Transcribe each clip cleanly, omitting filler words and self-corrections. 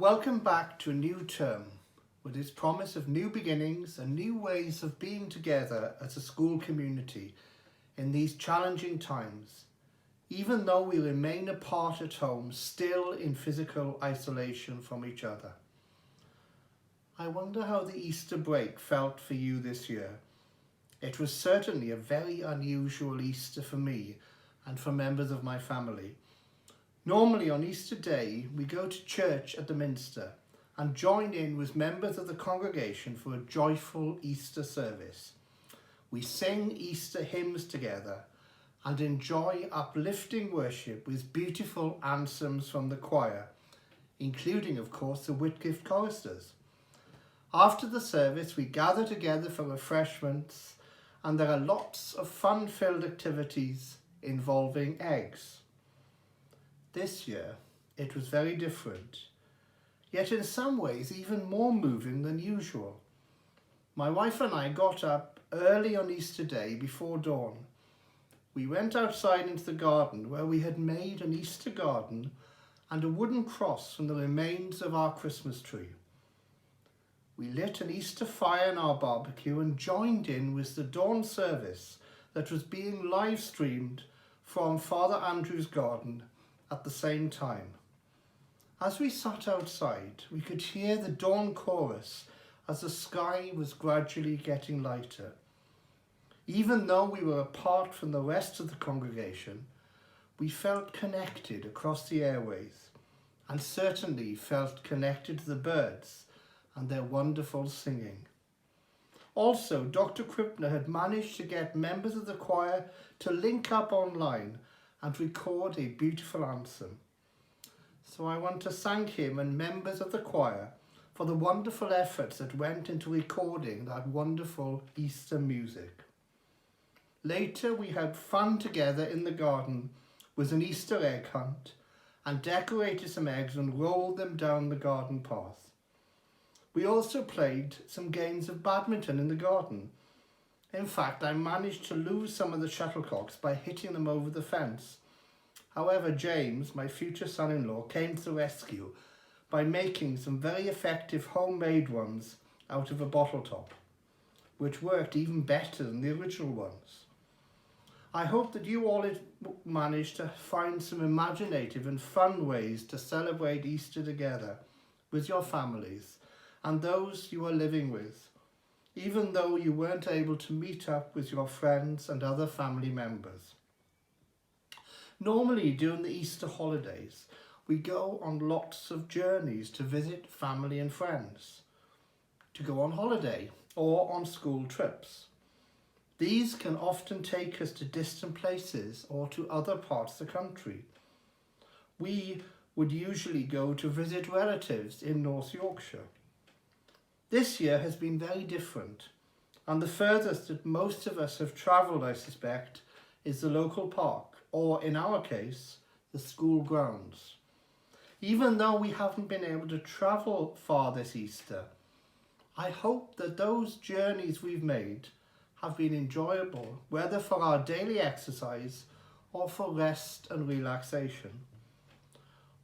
Welcome back to a new term with its promise of new beginnings and new ways of being together as a school community in these challenging times, even though we remain apart at home, still in physical isolation from each other. I wonder how the Easter break felt for you this year. It was certainly a very unusual Easter for me and for members of my family. Normally on Easter Day, we go to church at the Minster and join in with members of the congregation for a joyful Easter service. We sing Easter hymns together and enjoy uplifting worship with beautiful anthems from the choir, including, of course, the Whitgift choristers. After the service, we gather together for refreshments, and there are lots of fun-filled activities involving eggs. This year, it was very different, yet in some ways even more moving than usual. My wife and I got up early on Easter Day before dawn. We went outside into the garden where we had made an Easter garden and a wooden cross from the remains of our Christmas tree. We lit an Easter fire in our barbecue and joined in with the dawn service that was being live streamed from Father Andrew's garden at the same time. As we sat outside, we could hear the dawn chorus as the sky was gradually getting lighter. Even though we were apart from the rest of the congregation, we felt connected across the airways and certainly felt connected to the birds and their wonderful singing. Also, Dr. Krippner had managed to get members of the choir to link up online and record a beautiful anthem. So I want to thank him and members of the choir for the wonderful efforts that went into recording that wonderful Easter music. Later we had fun together in the garden with an Easter egg hunt and decorated some eggs and rolled them down the garden path. We also played some games of badminton in the garden. In fact, I managed to lose some of the shuttlecocks by hitting them over the fence. However, James, my future son-in-law, came to the rescue by making some very effective homemade ones out of a bottle top, which worked even better than the original ones. I hope that you all managed to find some imaginative and fun ways to celebrate Easter together with your families and those you are living with, even though you weren't able to meet up with your friends and other family members. Normally during the Easter holidays, we go on lots of journeys to visit family and friends, to go on holiday or on school trips. These can often take us to distant places or to other parts of the country. We would usually go to visit relatives in North Yorkshire. This year has been very different, and the furthest that most of us have travelled, I suspect, is the local park, or in our case, the school grounds. Even though we haven't been able to travel far this Easter, I hope that those journeys we've made have been enjoyable, whether for our daily exercise or for rest and relaxation.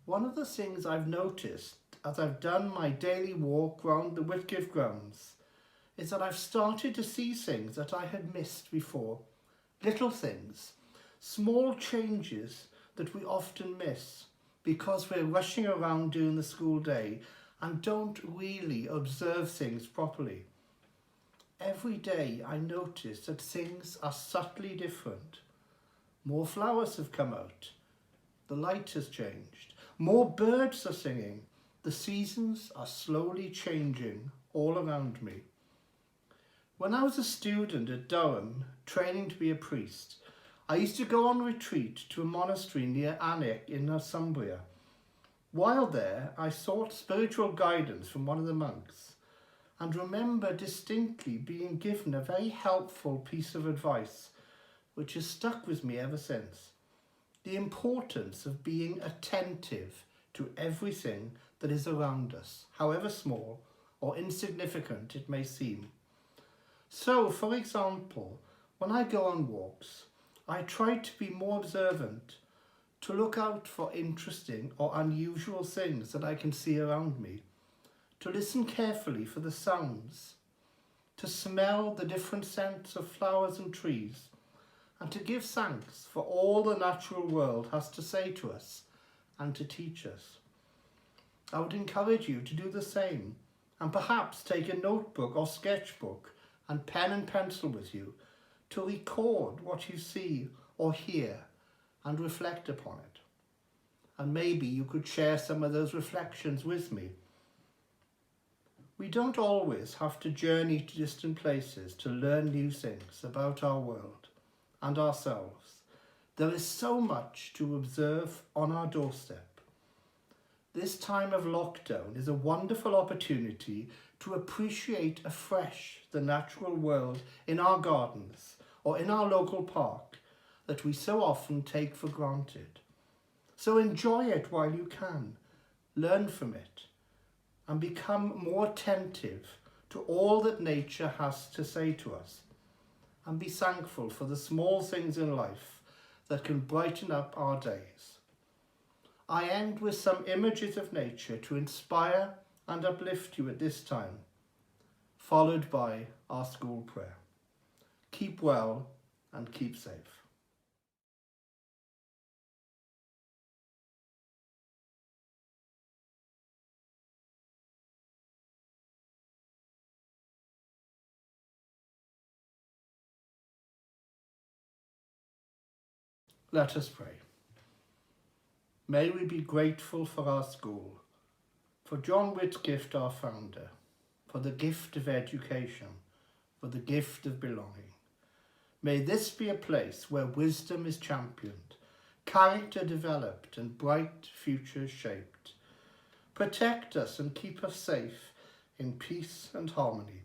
One of the things I've noticed as I've done my daily walk round the Whitgift grounds is that I've started to see things that I had missed before. Little things, small changes that we often miss because we're rushing around during the school day and don't really observe things properly. Every day I notice that things are subtly different. More flowers have come out. The light has changed. More birds are singing. The seasons are slowly changing all around me. When I was a student at Durham, training to be a priest, I used to go on retreat to a monastery near Alnwick in Northumbria. While there, I sought spiritual guidance from one of the monks and remember distinctly being given a very helpful piece of advice which has stuck with me ever since. The importance of being attentive to everything that is around us, however small or insignificant it may seem. So, for example, when I go on walks, I try to be more observant, to look out for interesting or unusual things that I can see around me, to listen carefully for the sounds, to smell the different scents of flowers and trees, and to give thanks for all the natural world has to say to us and to teach us. I would encourage you to do the same, and perhaps take a notebook or sketchbook and pen and pencil with you to record what you see or hear and reflect upon it. And maybe you could share some of those reflections with me. We don't always have to journey to distant places to learn new things about our world and ourselves. There is so much to observe on our doorstep. This time of lockdown is a wonderful opportunity to appreciate afresh the natural world in our gardens or in our local park that we so often take for granted. So enjoy it while you can, learn from it, and become more attentive to all that nature has to say to us, and be thankful for the small things in life that can brighten up our days. I end with some images of nature to inspire and uplift you at this time, followed by our school prayer. Keep well and keep safe. Let us pray. May we be grateful for our school, for John Whitgift, our founder, for the gift of education, for the gift of belonging. May this be a place where wisdom is championed, character developed, and bright futures shaped. Protect us and keep us safe in peace and harmony.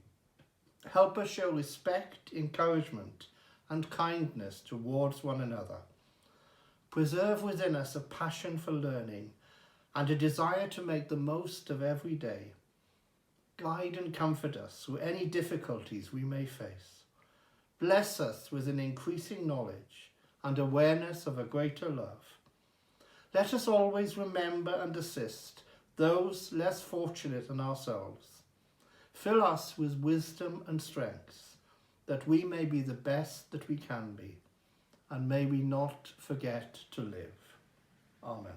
Help us show respect, encouragement, and kindness towards one another. Preserve within us a passion for learning and a desire to make the most of every day. Guide and comfort us through any difficulties we may face. Bless us with an increasing knowledge and awareness of a greater love. Let us always remember and assist those less fortunate than ourselves. Fill us with wisdom and strength, that we may be the best that we can be, and may we not forget to live. Amen.